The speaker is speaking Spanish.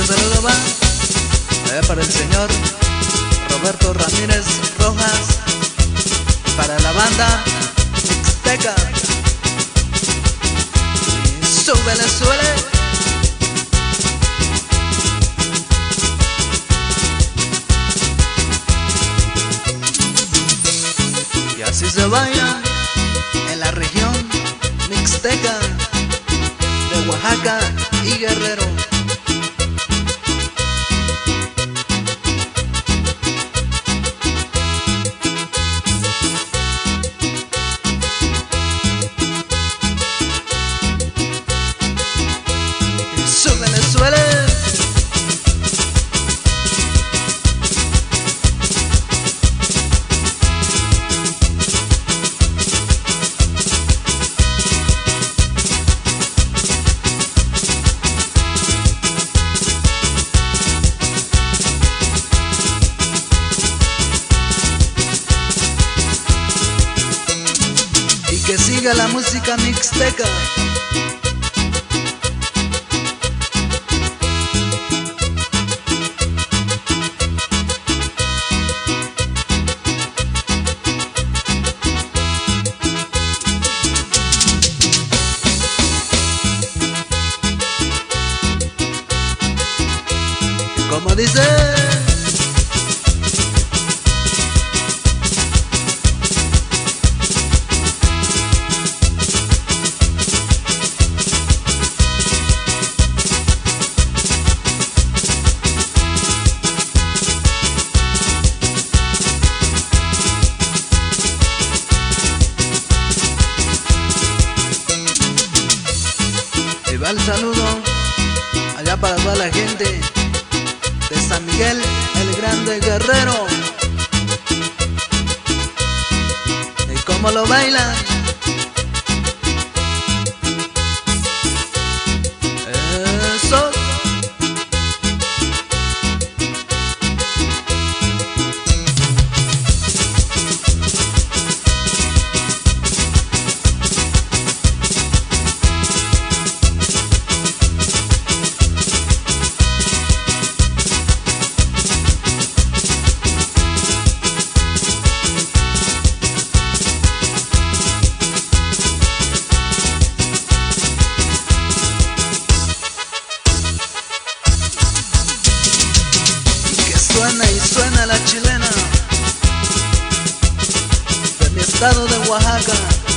saludo va para el señor Roberto Ramírez Rojas, para la banda Mixteca. Súbele, súbele. Y así se baila en la región Mixteca de Oaxaca y Guerrero. Súbele, súbele. Y que siga la música mixteca. Como dice, y va el saludo allá para toda la gente de San Miguel el Grande Guerrero. ¿Y cómo lo bailan? Eso. Suena y suena la chilena de mi estado de Oaxaca.